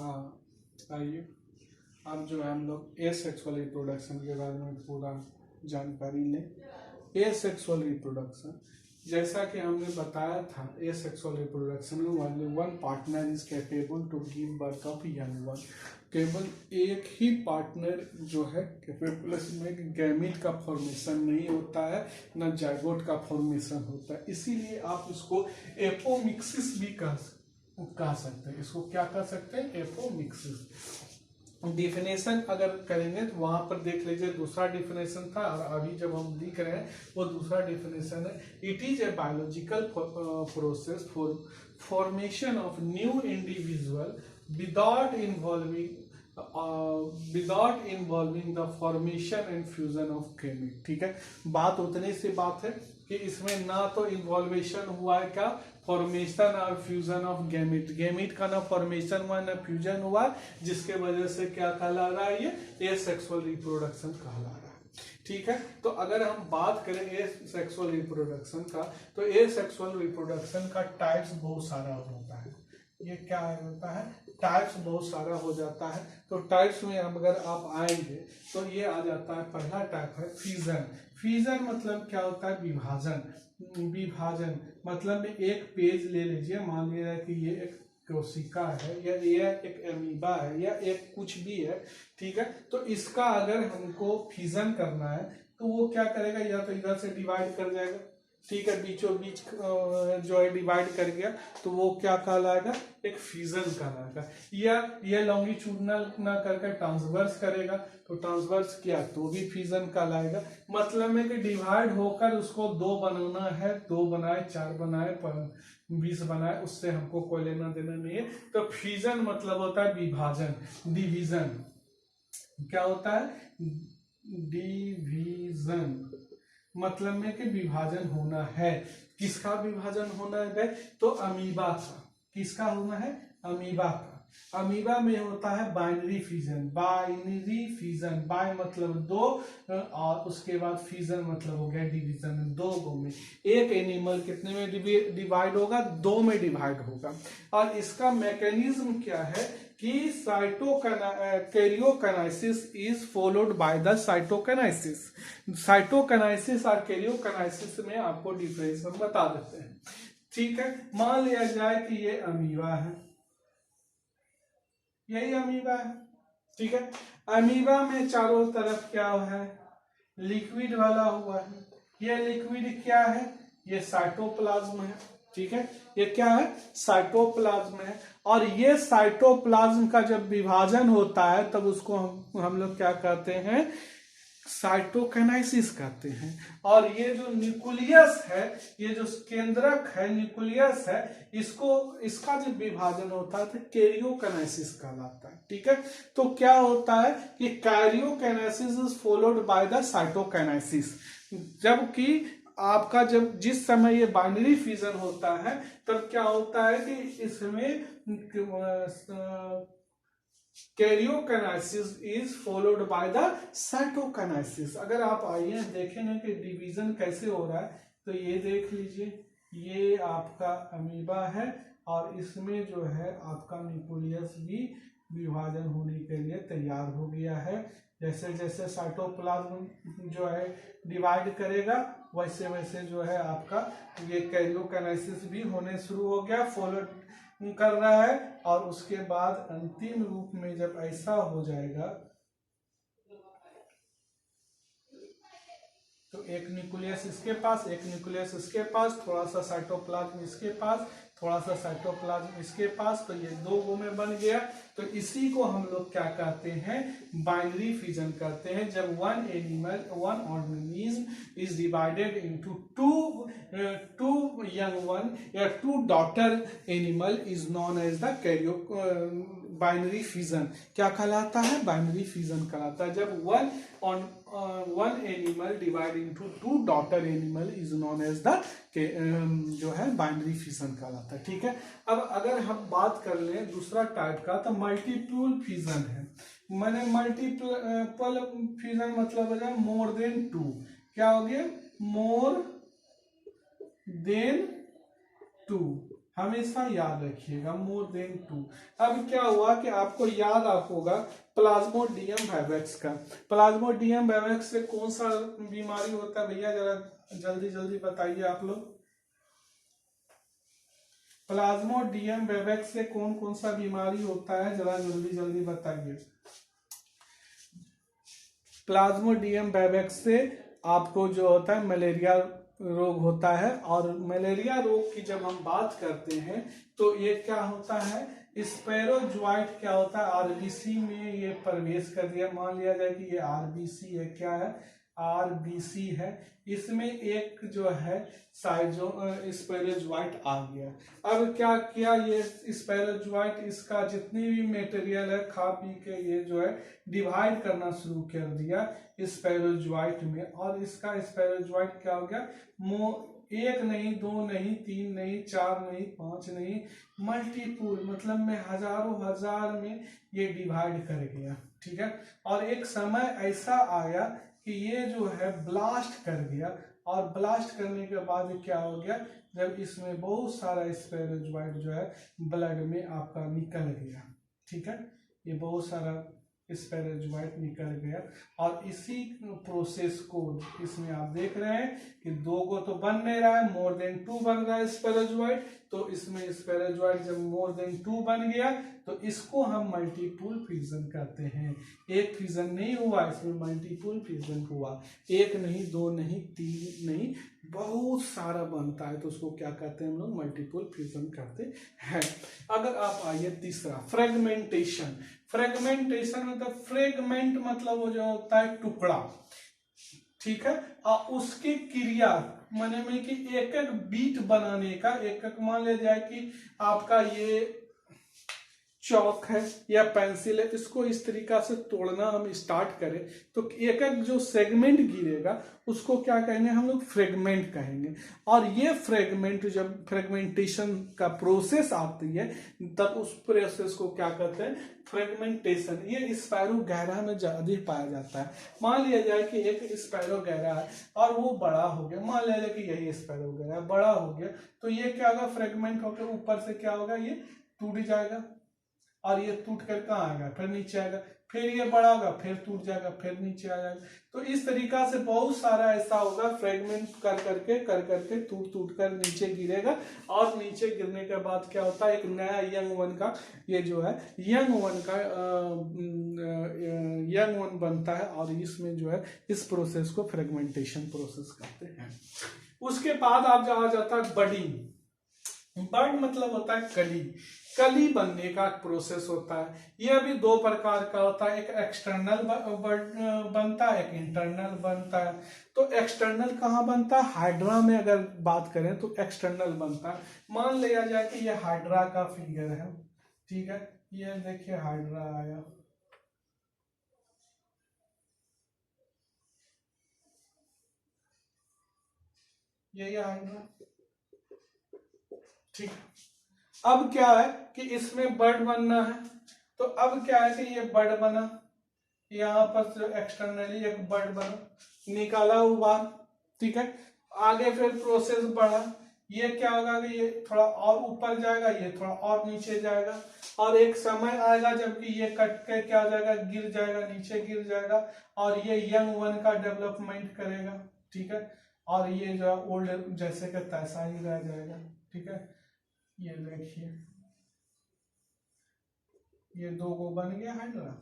हाँ, आइए अब जो है हम लोग एसेक्सुअल रिप्रोडक्शन के बारे में पूरा जानकारी लें। एसेक्सुअल रिप्रोडक्शन, जैसा कि हमने बताया था, एसेक्सुअल रिप्रोडक्शन में only one partner is capable to give birth of young one. केवल एक ही पार्टनर जो है कैपेबल, इसमें गैमीट का फॉर्मेशन नहीं होता है, न जाइगोट का फॉर्मेशन होता है। इसीलिए आप इसको एपोमिक्सिस भी कह सकते हैं। इसको क्या कह सकते हैं? एपोमिक्सिस। डिफिनेशन अगर करेंगे तो वहां पर देख लीजिए, दूसरा डिफिनेशन था और अभी जब हम लिख रहे हैं वो दूसरा डिफिनेशन है। It is a biological process for formation of new individual without involving the formation and fusion of gamete. ठीक है, बात उतनी सी बात है कि इसमें ना तो इन्वॉल्वेशन हुआ है, क्या फॉर्मेशन और फ्यूजन ऑफ गैमेट। गैमेट का ना फॉर्मेशन हुआ ना फ्यूजन हुआ, जिसके वजह से क्या कहला रहा है? ये एसेक्सुअल रिप्रोडक्शन कहला रहा है। ठीक है, तो अगर हम बात करें एसेक्सुअल रिप्रोडक्शन का, तो एसेक्सुअल रिप्रोडक्शन का टाइप्स बहुत सारा होता है। ये क्या होता है? टाइप्स बहुत सारा हो जाता है। तो टाइप्स में अगर आप आएंगे तो ये आ जाता है, पहला टाइप है फिजन। फिजन मतलब क्या होता है? विभाजन। विभाजन मतलब एक पेज ले लीजिए, मान लीजिए कि ये एक कोशिका है या ये एक एमीबा है या एक कुछ भी है। ठीक है, तो इसका अगर हमको फिजन करना है तो वो क्या करेगा? या तो इधर से डिवाइड कर जाएगा, ठीक है, बीचों बीच जो है डिवाइड कर गया, तो वो क्या कहलाएगा? एक फिजन कहलाएगा। या ये लॉन्गिट्यूडनल ना करके ट्रांसवर्स करेगा, तो ट्रांसवर्स किया तो भी फिजन कहलाएगा। मतलब में कि डिवाइड होकर उसको दो बनाना है, 2 बनाए, 4 बनाए, 20 बनाए, उससे हमको कोई लेना देना नहीं है। तो फिजन मतलब होता है विभाजन, डिवीजन। क्या होता है? डिवीजन मतलब में कि विभाजन होना है। किसका विभाजन होना है? तो अमीबा का। किसका होना है? अमीबा का। अमीबा में होता है binary fission. Binary fission, bi मतलब दो, और उसके बाद फिजन मतलब हो गया डिवीजन। दो में एक एनिमल कितने में डिवाइड होगा? 2 में डिवाइड होगा। और इसका मैकेनिज्म क्या है कि karyokinesis is followed by the cytokinesis. Cytokinesis और कैरियोकाइनेसिस में आपको डिफरेंस हम बता देते हैं। ठीक है, मान लिया जाए कि ये अमीबा है, यही अमीबा है। ठीक है, अमीबा में चारों तरफ क्या है? लिक्विड वाला हुआ है। ये लिक्विड क्या है? ये साइटोप्लाज्म है। ठीक है, ये क्या है? साइटोप्लाज्म है। और ये साइटोप्लाज्म का जब विभाजन होता है तब उसको हम लोग क्या कहते हैं? साइटोकाइनेसिस कहते हैं। और ये जो न्यूक्लियस है, ये जो केंद्रक है, न्यूक्लियस है, इसका जब विभाजन होता है तो कैरियोकाइनेसिस कहलाता है। ठीक है, तो क्या होता है कि karyokinesis is followed by the cytokinesis. जबकि आपका जब जिस समय ये बाइनरी फिजन होता है तब क्या होता है कि इसमें karyokinesis is followed by the cytokinesis. अगर आप आइए देखेंगे कि डिवीजन कैसे हो रहा है, तो ये देख लीजिए, ये आपका अमीबा है और इसमें जो है आपका न्यूक्लियस भी विभाजन होने के लिए तैयार हो गया है। जैसे जैसे साइटोप्लाज्म जो है डिवाइड करेगा, वैसे वैसे जो है आपका ये कैरियोकाइनेसिस भी होने शुरू हो गया, फॉलो कर रहा है। और उसके बाद अंतिम रूप में जब ऐसा हो जाएगा तो एक न्यूक्लियस इसके पास, एक न्यूक्लियस इसके पास, थोड़ा सा साइटोप्लाज्म इसके पास, थोड़ा सा साइटोप्लाज्म इसके पास, तो ये 2 में बन गया। तो इसी को हम लोग क्या कहते हैं? बाइनरी फिजन कहते हैं। जब one organism is divided into two young one या 2 daughter animal is known as the कैरियो बाइनरी फिजन। क्या कहलाता है? बाइनरी फिजन कहलाता है। जब one animal divide into 2 daughter animal is known as the जो है बाइनरी फिजन कहलाता है। ठीक है, अब अगर हम बात कर लें दूसरा टाइप का, तो मल्टीपल फिजन है। मैंने मल्टीपल फिजन मतलब हो जाए मोर देन 2। क्या हो गया? More than 2। हमेशा याद रखिएगा, मोर देन 2। अब क्या हुआ कि आपको याद होगा प्लाज्मोडियम वाइवेक्स का। प्लाज्मोडियम वाइवेक्स से कौन सा बीमारी होता है भैया, जरा जल्दी जल्दी बताइए आप लोग। प्लाज्मोडियम वाइवेक्स से कौन कौन सा बीमारी होता है, जरा जल्दी जल्दी बताइए। प्लाज्मोडियम वाइवेक्स से आपको जो होता है मलेरिया रोग होता है। और मलेरिया रोग की जब हम बात करते हैं तो ये क्या होता है, स्पैरोज्वाइट क्या होता है, आरबीसी में ये प्रवेश कर दिया। मान लिया जाए कि ये आरबीसी है, क्या है, आरबीसी है। इसमें एक जो है साइजो स्पैरोज्वाइट आ गया। अब क्या किया ये स्पैरोज्वाइट, इसका जितनी भी मटेरियल है खा पी के ये जो है डिवाइड करना शुरू कर दिया स्पैरोज्वाइट में। और इसका स्पैरोज्वाइट क्या हो गया, एक नहीं, दो नहीं, तीन नहीं, चार नहीं, पांच नहीं, मल्टीपुल, मतलब में हजारों हजार में ये डिवाइड कर गया। ठीक है। और एक समय ऐसा आया कि ये जो है ब्लास्ट कर गया। और ब्लास्ट करने के बाद क्या हो गया, जब इसमें बहुत सारा स्पैरोज्वाइट जो है ब्लड में आपका निकल गया। ठीक है, ये बहुत सारा स्पैरोज्वाइट निकल गया। और इसी प्रोसेस को इसमें आप देख रहे हैं कि 2 को तो बन नहीं रहा है, मोर देन 2 बन रहा है स्पैरोज्वाइट। तो इसमें स्पैरोज्वाइट जब मोर देन 2 बन गया तो इसको हम मल्टीपुल फ्यूजन कहते हैं। एक फ्यूजन नहीं हुआ, इसमें मल्टीपुल फ्यूजन हुआ। एक नहीं, दो नहीं, तीन नहीं, बहुत सारा बनता है तो उसको क्या कहते हैं हम लोग, मल्टीपुल फ्यूजन कहते हैं। अगर आप आइए तीसरा, फ्रेगमेंटेशन। फ्रेगमेंटेशन मतलब फ्रेगमेंट मतलब वो जो होता है टुकड़ा। ठीक है। और उसकी क्रिया माने में कि एक एक बीट बनाने का, एक एक मान लिया जाए कि आपका ये चौक है या पेंसिल है, इसको इस तरीका से तोड़ना हम स्टार्ट करें तो एक एक जो सेगमेंट गिरेगा उसको क्या कहेंगे हम लोग, फ्रेगमेंट कहेंगे। और ये फ्रेगमेंट जब फ्रेगमेंटेशन का प्रोसेस आती है तब उस प्रोसेस को क्या कहते हैं, फ्रेगमेंटेशन। ये स्पायरोगैरा में ज्यादा पाया जाता है। मान लिया जाए कि एक स्पायरोगैरा है और वो बड़ा हो गया, मान लिया जाए कि यही स्पायरोगैरा है, बड़ा हो गया तो ये क्या होगा, फ्रेगमेंट होकर ऊपर से क्या होगा, ये टूट जाएगा। और ये टूट कर कहाँ आएगा, फिर नीचे आएगा, फिर ये बड़ा होगा, फिर टूट जाएगा, फिर नीचे आ जाएगा। तो इस तरीका से बहुत सारा ऐसा होगा, फ्रेगमेंट कर करके टूट टूट कर नीचे गिरेगा। और नीचे गिरने के बाद क्या होता है, एक नया यंग वन का, ये जो है यंग वन का यंग वन बनता है। और इसमें जो है इस प्रोसेस को फ्रेगमेंटेशन प्रोसेस कहते हैं। उसके बाद आप आ जाता है बडिंग। बड मतलब होता है कली, कली बनने का प्रोसेस होता है। यह भी 2 प्रकार का होता है, एक एक्सटर्नल बनता है, एक इंटरनल बनता है। तो एक्सटर्नल कहाँ बनता है, हाइड्रा में अगर बात करें तो एक्सटर्नल बनता है। मान लिया जाए कि ये हाइड्रा का फिगर है। ठीक है, ये देखिए हाइड्रा आया, ये हाइड्रा। ठीक, अब क्या है कि इसमें बर्ड बनना है। तो अब क्या है कि ये बर्ड बना, यहाँ पर जो एक्सटर्नली एक बर्ड बना, निकाला हुआ। ठीक है, आगे फिर प्रोसेस बढ़ा, ये क्या होगा कि ये थोड़ा और ऊपर जाएगा, ये थोड़ा और नीचे जाएगा। और एक समय आएगा जबकि ये कट के क्या हो जाएगा, गिर जाएगा, नीचे गिर जाएगा। और ये यंग वन का डेवलपमेंट करेगा। ठीक है, और ये जो ओल्ड जैसे का तैसा ही रह जाएगा। ठीक है, ये देखिए ये 2 को बन गया हाइड्रा,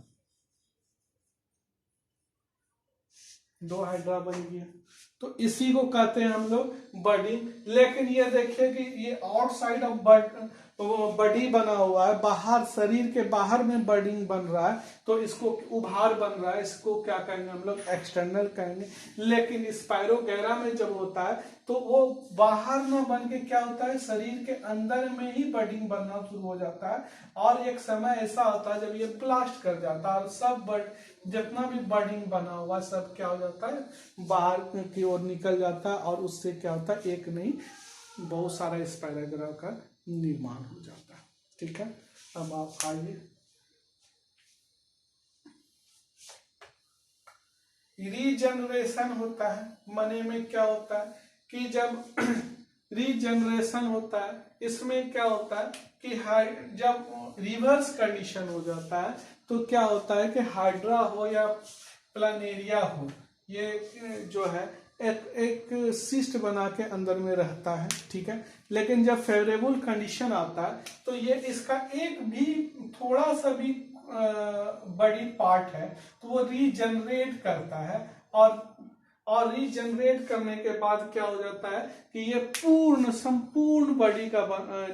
2 हाइड्रा बन गया। तो इसी को कहते हैं हम लोग बडी। लेकिन ये देखिए कि ये आउटसाइड ऑफ बडी बना हुआ है, बाहर शरीर के बाहर में बडिंग बन रहा है, तो इसको उभार बन रहा है, इसको क्या कहेंगे हम लोग, एक्सटर्नल कहेंगे। लेकिन स्पायरोगैरा में जब होता है तो वो बाहर ना बन के क्या होता है, शरीर के अंदर में ही बडिंग बनना शुरू हो जाता है। और एक समय ऐसा होता है जब ये ब्लास्ट कर जाता है और सब जितना भी बडिंग बना हुआ सब क्या हो जाता है, बाहर की ओर निकल जाता है। और उससे क्या होता है, एक नहीं बहुत सारा स्पायरोगैरा का निर्माण हो जाता है। ठीक है, अब आप आइए, रीजनरेशन होता है। मने में क्या होता है कि जब रीजनरेशन होता है। इसमें क्या होता है कि जब रिवर्स कंडीशन हो जाता है तो क्या होता है कि हाइड्रा हो या प्लानेरिया हो, ये जो है एक सिस्ट बना के अंदर में रहता है, ठीक है। लेकिन जब फेवरेबल कंडीशन आता है तो ये इसका एक भी थोड़ा सा भी बड़ी पार्ट है तो वो रीजनरेट करता है, और रीजनरेट करने के बाद क्या हो जाता है कि ये संपूर्ण बॉडी का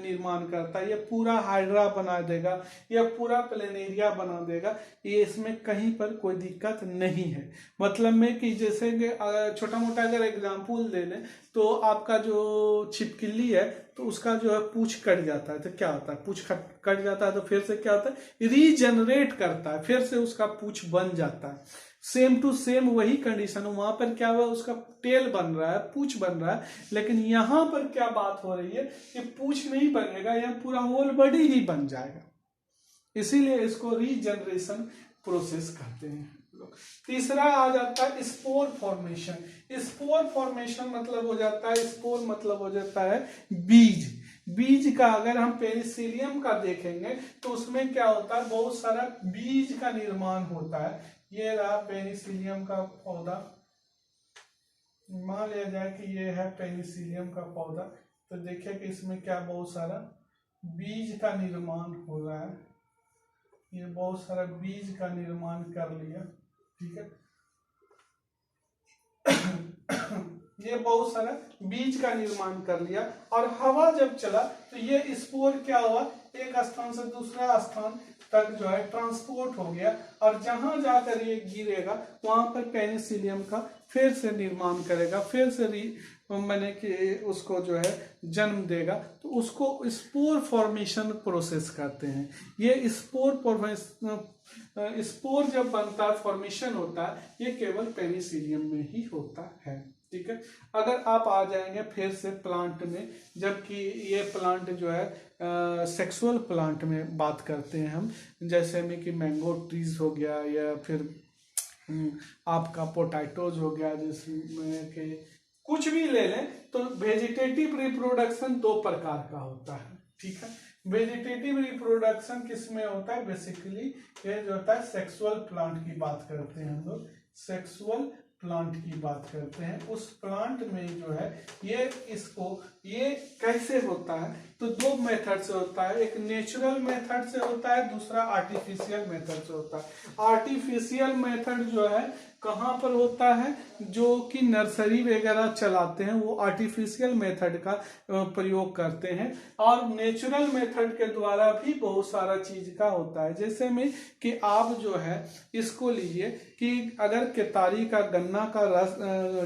निर्माण करता है। ये पूरा हाइड्रा बना देगा, या पूरा प्लेनेरिया बना देगा। ये इसमें कहीं पर कोई दिक्कत नहीं है। मतलब में कि जैसे कि छोटा मोटा अगर एग्जाम्पल ले लें तो आपका जो छिपकली है तो उसका जो है पूंछ कट जाता है तो क्या होता है, पूंछ कट जाता है तो फिर से क्या होता है, रीजनरेट करता है, फिर से उसका पूंछ बन जाता है। सेम टू सेम वही कंडीशन, वहां पर क्या हुआ, उसका टेल बन रहा है, पूंछ बन रहा है। लेकिन यहां पर क्या बात हो रही है कि पूंछ नहीं बनेगा, यह पूरा होल बॉडी ही बन जाएगा। इसीलिए इसको रीजनरेशन प्रोसेस कहते हैं लोग। तीसरा आ जाता है स्पोर फॉर्मेशन। स्पोर फॉर्मेशन मतलब हो जाता है, स्पोर मतलब हो जाता है बीज। बीज का अगर हम पेनिसिलियम का देखेंगे तो उसमें क्या होता है, बहुत सारा बीज का निर्माण होता है। ये रहा पेनिसिलियम का पौधा, मान लिया जाए कि ये है पेनिसिलियम का पौधा, तो देखिए कि इसमें क्या बहुत सारा बीज का निर्माण हो रहा है। ये बहुत सारा बीज का निर्माण कर लिया, ठीक है। ये बहुत सारा बीज का निर्माण कर लिया, और हवा जब चला तो ये स्पोर क्या हुआ, एक स्थान से दूसरा स्थान तक जो है ट्रांसपोर्ट हो गया, और जहां जाकर ये गिरेगा वहां पर पेनिसिलियम का फिर से निर्माण करेगा, फिर से मैंने कि उसको जो है जन्म देगा। तो उसको स्पोर फॉर्मेशन प्रोसेस कहते हैं। ये स्पोर जब बनता है, फॉर्मेशन होता है, ये केवल पेनिसिलियम में ही होता है, ठीक है। अगर आप आ जाएंगे फिर से प्लांट में, जबकि ये प्लांट जो है सेक्सुअल प्लांट में बात करते हैं हम, जैसे में कि मैंगो ट्रीज हो गया, या फिर आपका पोटैटोज हो गया, जिसमें कि कुछ भी ले लें तो वेजिटेटिव रिप्रोडक्शन दो प्रकार का होता है, ठीक है। वेजिटेटिव रिप्रोडक्शन किसमें होता है, बेसिकली ये जो होता है सेक्सुअल प्लांट की बात करते हैं हम लोग, सेक्सुअल प्लांट की बात करते हैं। उस प्लांट में जो है ये कैसे होता है, तो दो मेथड से होता है। एक नेचुरल मेथड से होता है, दूसरा आर्टिफिशियल मेथड से होता है। आर्टिफिशियल मेथड जो है कहाँ पर होता है, जो कि नर्सरी वगैरह चलाते हैं वो आर्टिफिशियल मेथड का प्रयोग करते हैं, और नेचुरल मेथड के द्वारा भी बहुत सारा चीज का होता है। जैसे में कि आप जो है इसको लीजिए कि अगर केतारी का गन्ना का रस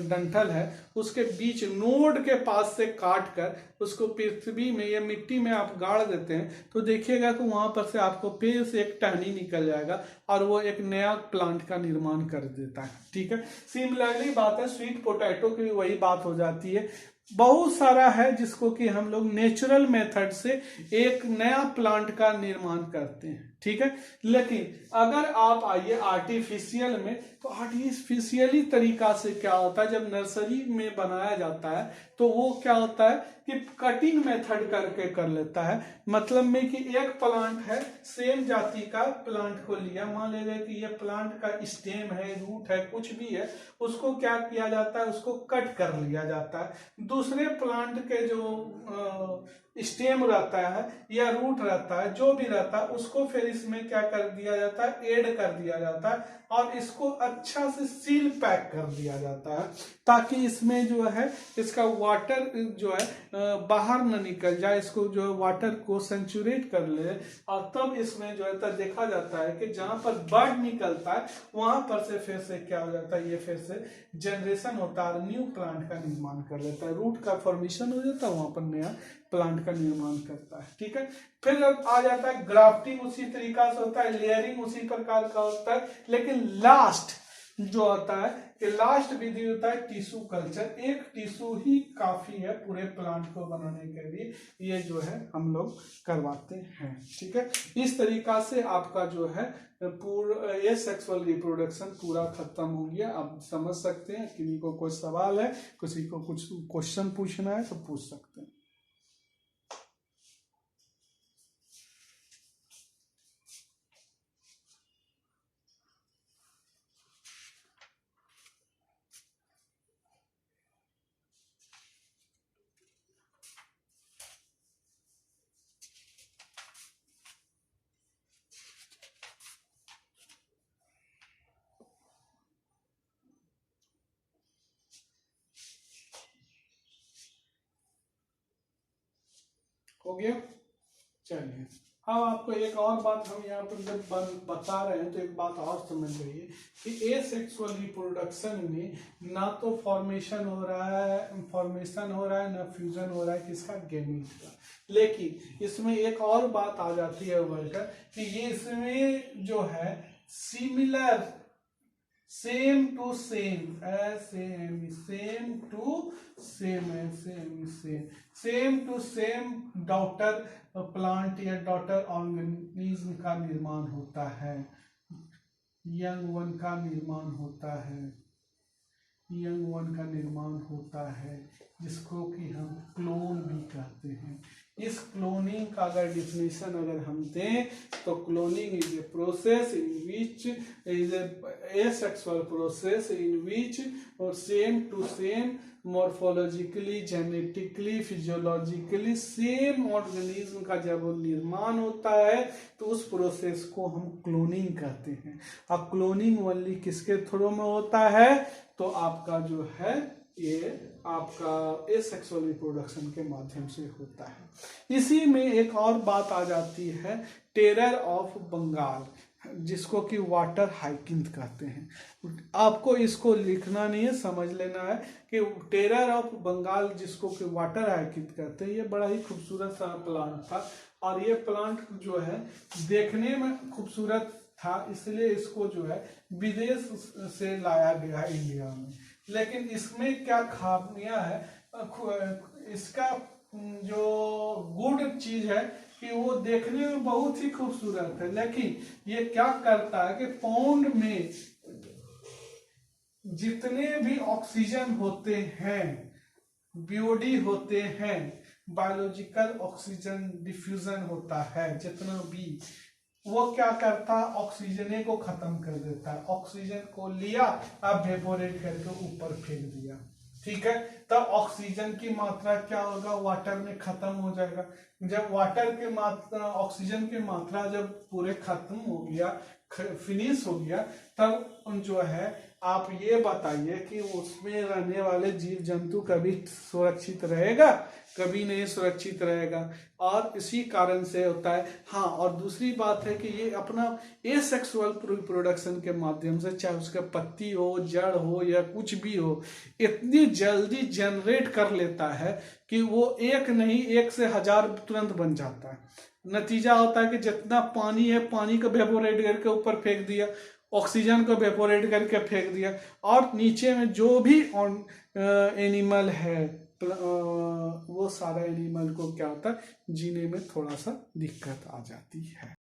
डंठल है, उसके बीच नोड के पास से काट कर उसको पृथ्वी में या मिट्टी में आप गाड़ देते हैं तो देखिएगा कि वहां पर से आपको पेड़ से एक टहनी निकल जाएगा और वो एक नया प्लांट का निर्माण कर देता है, ठीक है। सिमिलरली बात है स्वीट पोटैटो की भी वही बात हो जाती है। बहुत सारा है जिसको कि हम लोग नेचुरल मेथड से एक नया प्लांट का निर्माण करते हैं, ठीक है। लेकिन अगर आप आइए आर्टिफिशियल में, तो आर्टिफिशियली तरीका से क्या होता है, जब नर्सरी में बनाया जाता है तो वो क्या होता है कि कटिंग मेथड करके कर लेता है। मतलब में कि एक प्लांट है, सेम जाति का प्लांट को लिया, मान लीजिए कि ये प्लांट का स्टेम है, रूट है, कुछ भी है, उसको क्या किया जाता है, उसको कट कर लिया जाता है। दूसरे प्लांट के जो स्टेम रहता है या रूट रहता है, जो भी रहता है, उसको फिर इसमें क्या कर दिया जाता है, ऐड कर दिया जाता है, और इसको अच्छा से सील पैक कर दिया जाता है, ताकि इसमें जो है इसका वाटर जो है बाहर न निकल जाए, इसको जो है वाटर को सेंचुरेट कर ले, और तब इसमें जो है देखा जाता है कि जहां पर बर्ड निकलता है वहां पर से फिर से क्या हो जाता है, ये फिर से जनरेशन होता है, न्यू प्लांट का निर्माण कर लेता है, रूट का फॉर्मेशन हो जाता है, वहां पर नया प्लांट का निर्माण करता है, ठीक है। फिर आ जाता है ग्राफ्टिंग, उसी तरीका से होता है, लेयरिंग उसी प्रकार का होता है, लेकिन जो होता है कि लास्ट विधि होता है टिश्यू कल्चर। एक टिश्यू ही काफी है पूरे प्लांट को बनाने के लिए, ये जो है हम लोग करवाते हैं। ठीक है, इस तरीका से आपका जो है पूरा ये सेक्सुअल रिप्रोडक्शन पूरा खत्म हो गया। आप समझ सकते हैं, किसी को कोई सवाल है, किसी को कुछ क्वेश्चन पूछना है तो पूछ सकते हैं। हो गया, चलिए। अब आपको एक और बात हम यहाँ पर जब बता रहे हैं तो एक बात और समझ रही है कि एसेक्सुअल रिप्रोडक्शन में ना तो फॉर्मेशन हो रहा है ना फ्यूजन हो रहा है किसका, गैमीट का। लेकिन इसमें एक और बात आ जाती है वर्कर कि ये इसमें जो है similar same to same to same daughter plant या डॉटर ऑर्गेनिज्म का निर्माण होता है, यंग वन का निर्माण होता है, जिसको कि हम क्लोन भी कहते हैं। इस क्लोनिंग का अगर डिफिनेशन अगर हम दें तो cloning is a process in which is a sexual process in which और same to same morphologically, genetically, physiologically same organism का जब निर्माण होता है तो उस प्रोसेस को हम क्लोनिंग कहते हैं। अब क्लोनिंग ओनली किसके थ्रू में होता है, तो आपका जो है ये आपका एसेक्सुअल रिप्रोडक्शन के माध्यम से होता है। इसी में एक और बात आ जाती है टेरर ऑफ बंगाल, जिसको कि वाटर हाइकिंग कहते हैं। आपको इसको लिखना नहीं है, समझ लेना है कि टेरर ऑफ बंगाल जिसको कि वाटर हाइकिंग कहते हैं, ये बड़ा ही खूबसूरत सा प्लांट था। और ये प्लांट जो है देखने में खूबसूरत था, इसलिए इसको जो है विदेश से लाया गया इंडिया में। लेकिन इसमें क्या खामियां है, इसका जो गुड चीज है कि वो देखने में बहुत ही खूबसूरत है, लेकिन ये क्या करता है कि पौंड में जितने भी ऑक्सीजन होते हैं, बीओडी होते हैं, बायोलॉजिकल ऑक्सीजन डिफ्यूजन होता है, जितना भी वो क्या करता है ऑक्सीजन को खत्म कर देता है। ऑक्सीजन को लिया, अब वेपोरेट करके ऊपर फेंक दिया, ठीक है, तब ऑक्सीजन की मात्रा क्या होगा, वाटर में खत्म हो जाएगा। जब वाटर के मात्रा, ऑक्सीजन की मात्रा जब पूरे खत्म हो गया, फिनिश हो गया, तब जो है आप ये बताइए कि उसमें रहने वाले जीव जंतु कभी सुरक्षित रहेगा, कभी नहीं सुरक्षित रहेगा। और इसी कारण से होता है। हाँ, और दूसरी बात है कि ये अपना एसेक्सुअल रिप्रोडक्शन के माध्यम से, चाहे उसका पत्ती हो, जड़ हो या कुछ भी हो, इतनी जल्दी जनरेट कर लेता है कि वो एक नहीं 1 से 1000 तुरंत बन जाता है। नतीजा होता है कि जितना पानी है, पानी को वेपोरेट करके ऊपर फेंक दिया, ऑक्सीजन को वेपोरेट करके फेंक दिया, और नीचे में जो भी एनिमल है वो सारा एनिमल को क्या होता है, जीने में थोड़ा सा दिक्कत आ जाती है।